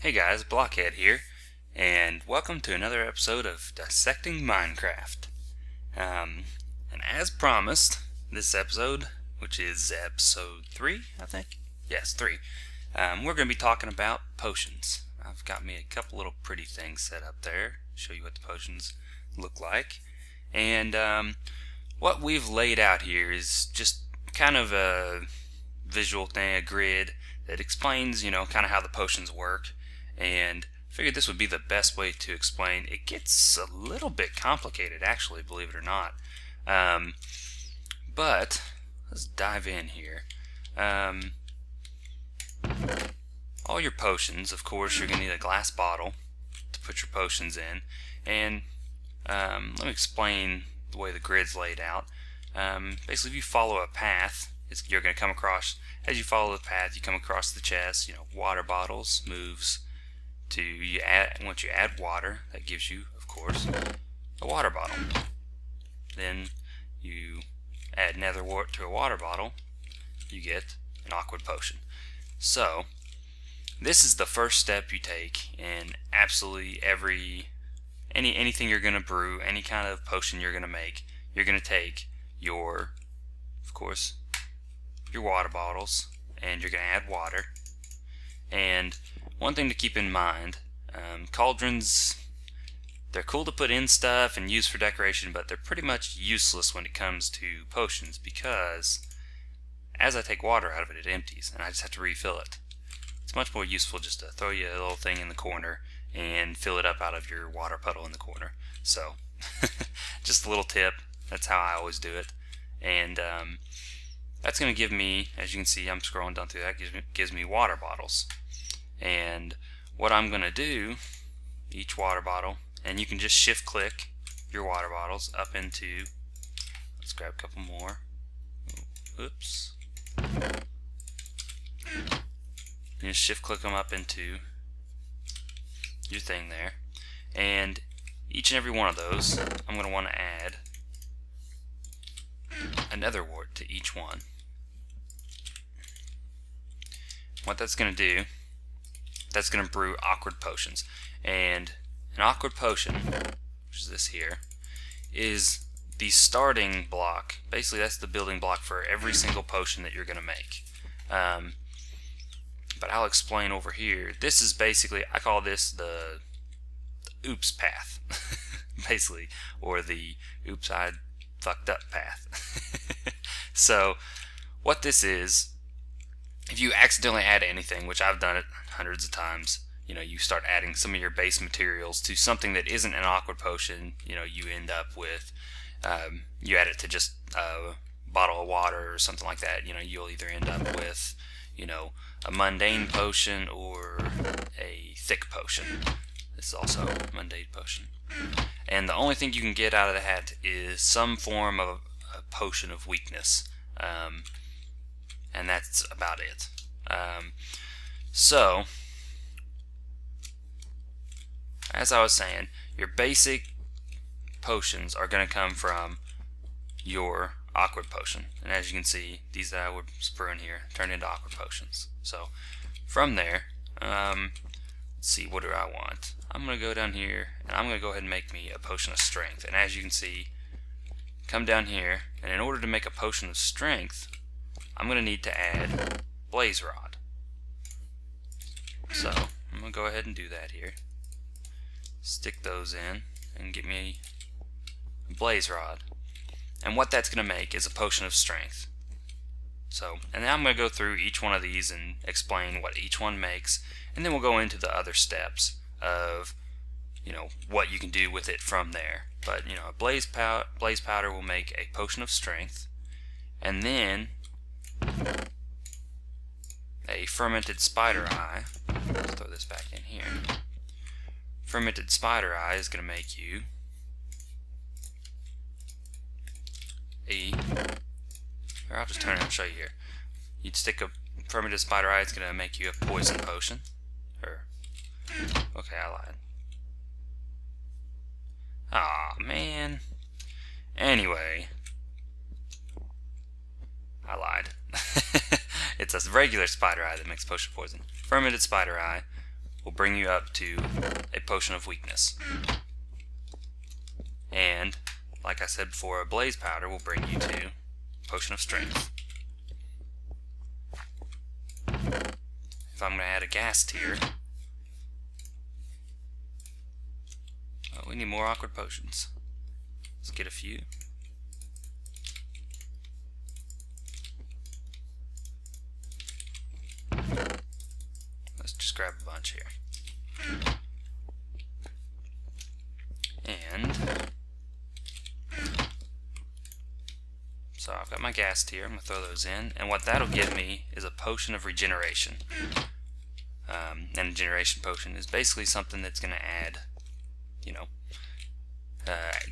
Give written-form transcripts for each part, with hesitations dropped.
Hey guys, Blockhead here, and welcome to another episode of Dissecting Minecraft. And as promised, this episode, which is episode 3, I think? Yes, 3. We're going to be talking about potions. I've got me a couple little pretty things set up there, show you what the potions look like. And what we've laid out here is just kind of a visual thing, a grid that explains, kind of how the potions work. And figured this would be the best way to explain. It gets a little bit complicated, actually, believe it or not. But let's dive in here. All your potions, of course, you're going to need a glass bottle to put your potions in. And let me explain the way the grid's laid out. Basically, if you follow a path, you're going to come across, as you follow the path, you come across the chest. Water bottles moves to once you add water, that gives you, of course, a water bottle. Then you add nether wart to a water bottle, you get an aqua potion. So this is the first step you take in absolutely anything you're going to brew, any kind of potion you're going to make. You're going to take your, of course, your water bottles, and you're going to add water. And one thing to keep in mind, cauldrons, they're cool to put in stuff and use for decoration, but they're pretty much useless when it comes to potions, because as I take water out of it, it empties and I just have to refill it. It's much more useful just to throw you a little thing in the corner and fill it up out of your water puddle in the corner. So just a little tip, that's how I always do it. And that's going to give me, as you can see, I'm scrolling down through that, gives me water bottles. And what I'm going to do, each water bottle, and you can just shift click your water bottles up into, let's grab a couple more. Oops. You just shift click them up into your thing there. And each and every one of those, I'm going to want to add a nether wart to each one. What that's going to do, that's going to brew awkward potions. And an awkward potion, which is this here, is the starting block. Basically, that's the building block for every single potion that you're going to make. But I'll explain over here. This is basically, I call this the oops path, basically, or the oops I fucked up path. So what this is, if you accidentally add anything, which I've done it hundreds of times, you start adding some of your base materials to something that isn't an awkward potion, you end up with, you add it to just a bottle of water or something like that, you'll either end up with, a mundane potion or a thick potion. This is also a mundane potion. And the only thing you can get out of the hat is some form of a potion of weakness. And that's about it. So, as I was saying, your basic potions are going to come from your awkward potion. And as you can see, these that I would spur in here turn into awkward potions. So, from there, let's see, what do I want? I'm going to go down here, and I'm going to go ahead and make me a potion of strength. And as you can see, come down here, and in order to make a potion of strength, I'm going to need to add blaze rod. So I'm going to go ahead and do that here. Stick those in and get me a blaze rod. And what that's going to make is a potion of strength. So, and then I'm going to go through each one of these and explain what each one makes, and then we'll go into the other steps of, what you can do with it from there. But, a blaze powder will make a potion of strength, and then a fermented spider eye. Let's throw this back in here. Fermented spider eye is going to make you or I'll just turn it and show you here. You'd stick a fermented spider eye, it's going to make you a poison potion. Okay, I lied. Aw, man. Anyway, I lied. It's a regular spider eye that makes potion poison. Fermented spider eye will bring you up to a potion of weakness. And like I said before, a blaze powder will bring you to potion of strength. If I'm going to add a gas tier, oh, we need more awkward potions. Let's get a few. Let's just grab a bunch here. And so I've got my gas tier. I'm going to throw those in, and what that'll give me is a potion of regeneration. And a regeneration potion is basically something that's going to add,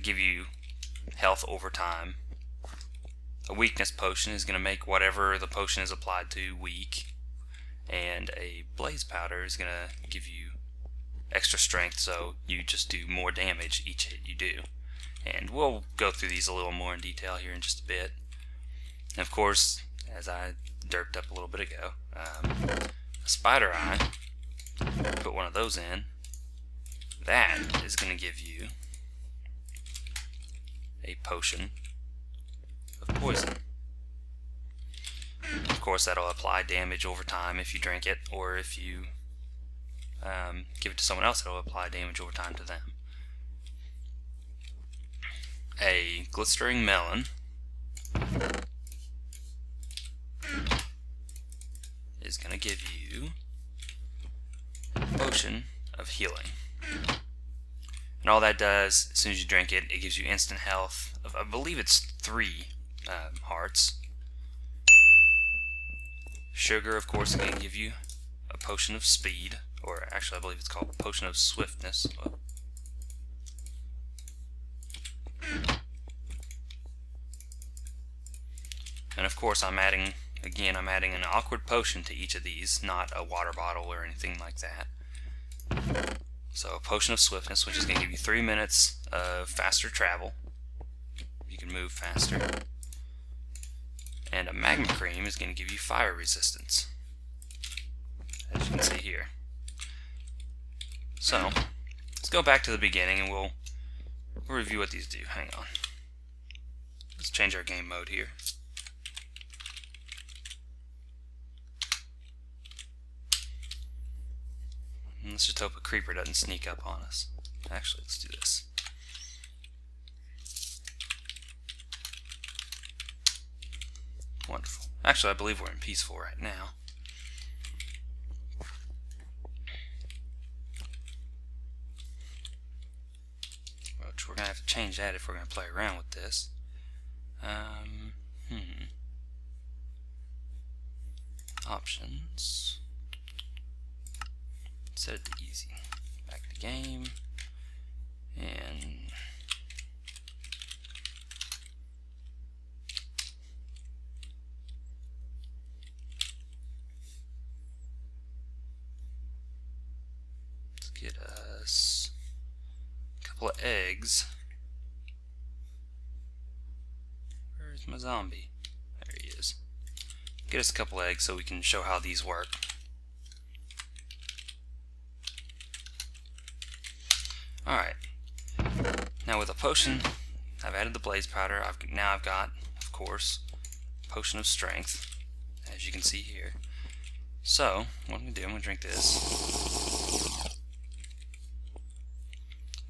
give you health over time. A weakness potion is going to make whatever the potion is applied to weak, and a blaze powder is going to give you extra strength, so you just do more damage each hit you do. And we'll go through these a little more in detail here in just a bit. And of course, as I derped up a little bit ago, a spider eye, put one of those in. That is going to give you a potion of poison. Of course, that'll apply damage over time if you drink it, or if you give it to someone else, it'll apply damage over time to them. A glistering melon is going to give you a potion of healing. And all that does, as soon as you drink it, it gives you instant health of, I believe it's 3 hearts. Sugar, of course, is going to give you a potion of speed, or actually I believe it's called a potion of swiftness. And of course I'm adding an awkward potion to each of these, not a water bottle or anything like that. So a potion of swiftness, which is going to give you 3 minutes of faster travel. You can move faster. And a magma cream is going to give you fire resistance, as you can see here. So let's go back to the beginning and we'll review what these do. Hang on. Let's change our game mode here. And let's just hope a creeper doesn't sneak up on us. Actually, let's do this. Wonderful. Actually, I believe we're in peaceful right now. Which we're going to have to change that if we're going to play around with this. Options. Set it to easy. Back to game. And let's get us a couple of eggs. Where's my zombie? There he is. Get us a couple of eggs so we can show how these work. Alright, now with a potion, I've added the blaze powder. Now I've got, of course, potion of strength, as you can see here. So, what I'm going to do, I'm going to drink this.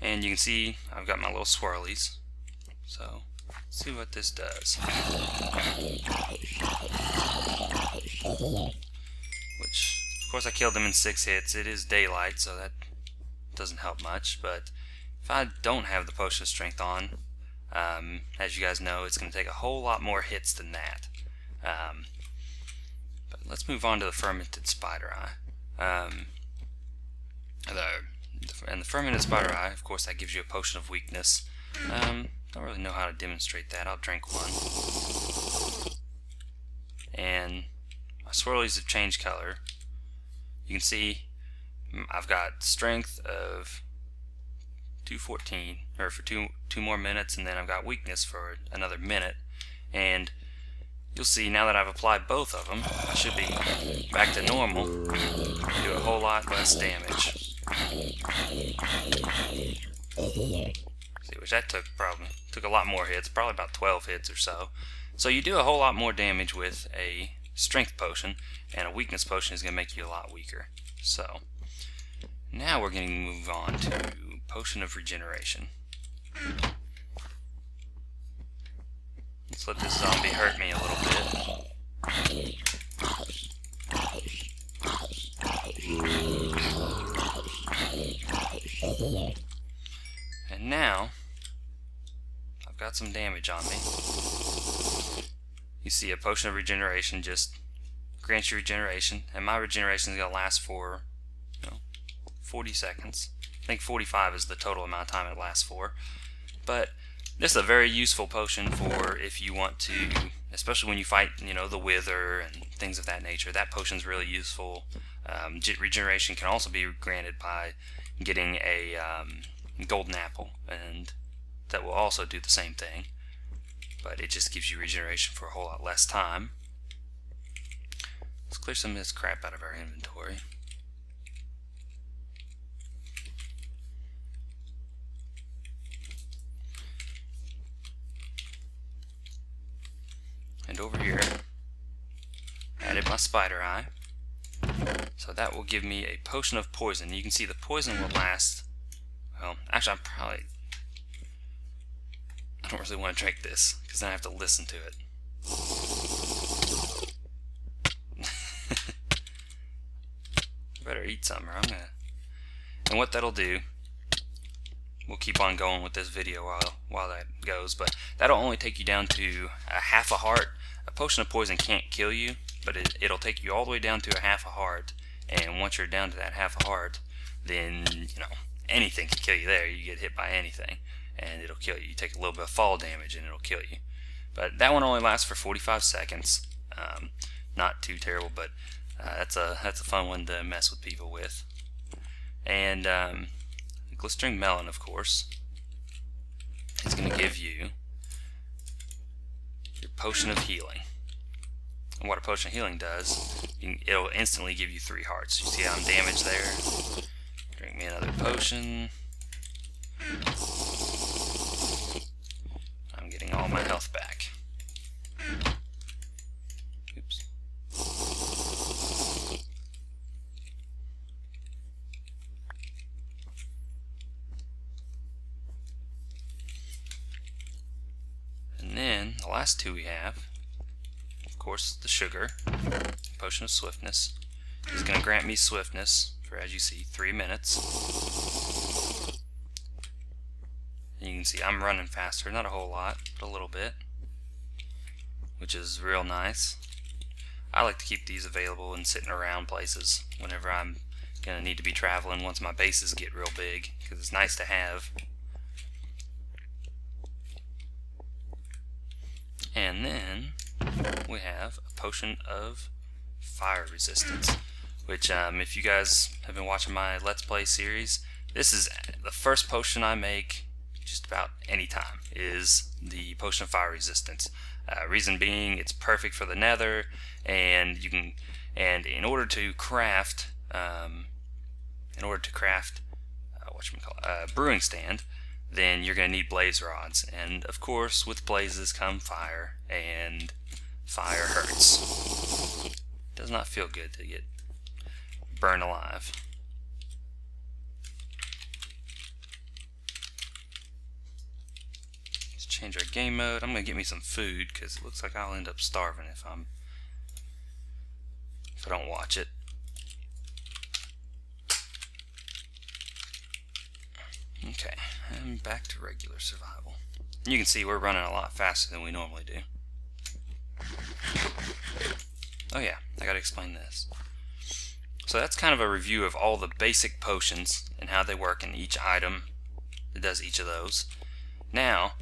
And you can see I've got my little swirlies. So, let's see what this does. Which, of course, I killed them in 6 hits. It is daylight, so that doesn't help much, but if I don't have the potion of strength on, as you guys know, it's going to take a whole lot more hits than that. But let's move on to the fermented spider eye. And the fermented spider eye, of course, that gives you a potion of weakness. Don't really know how to demonstrate that. I'll drink one. And my swirlies have changed color. You can see I've got strength of 214, or for two more minutes, and then I've got weakness for another minute. And you'll see now that I've applied both of them, I should be back to normal, do a whole lot less damage. See, which that took a lot more hits, probably about 12 hits or so. So you do a whole lot more damage with a strength potion, and a weakness potion is going to make you a lot weaker. So now we're going to move on to potion of regeneration. Let's let this zombie hurt me a little bit. And now I've got some damage on me. You see, a potion of regeneration just grants you regeneration, and my regeneration is going to last for 40 seconds. I think 45 is the total amount of time it lasts for. But this is a very useful potion for if you want to, especially when you fight, the wither and things of that nature. That potion's really useful. Regeneration can also be granted by getting a golden apple, and that will also do the same thing. But it just gives you regeneration for a whole lot less time. Let's clear some of this crap out of our inventory. And over here, added my spider eye. So that will give me a potion of poison. You can see the poison will last, well, actually I don't really want to drink this, because then I have to listen to it. Better eat some, or I'm gonna. And what that'll do, we'll keep on going with this video while that goes, but that'll only take you down to a half a heart. A potion of poison can't kill you, but it'll take you all the way down to a half a heart. And once you're down to that half a heart, then anything can kill you there. You get hit by anything, and it'll kill you. You take a little bit of fall damage, and it'll kill you. But that one only lasts for 45 seconds. Not too terrible, but that's a fun one to mess with people with. And glistering melon, of course, is going to give you your potion of healing. And what a potion of healing does, it'll instantly give you 3 hearts. You see how I'm damaged there? Drink me another potion. I'm getting all my health back. Oops. And then the last 2 we have, of course, the sugar, potion of swiftness, is going to grant me swiftness for, as you see, 3 minutes. And you can see I'm running faster, not a whole lot, but a little bit, which is real nice. I like to keep these available and sitting around places whenever I'm going to need to be traveling once my bases get real big, because it's nice to have. And then we have a potion of fire resistance, which if you guys have been watching my Let's Play series, this is the first potion I make just about any time, is the potion of fire resistance. Reason being, it's perfect for the nether, and in order to craft a brewing stand, then you're going to need blaze rods, and of course with blazes come fire, and fire hurts. It does not feel good to get burned alive. Let's change our game mode. I'm going to get me some food, because it looks like I'll end up starving if I don't watch it. Okay, and back to regular survival. You can see we're running a lot faster than we normally do. Oh yeah, I gotta explain this. So that's kind of a review of all the basic potions and how they work in each item that does each of those. Now,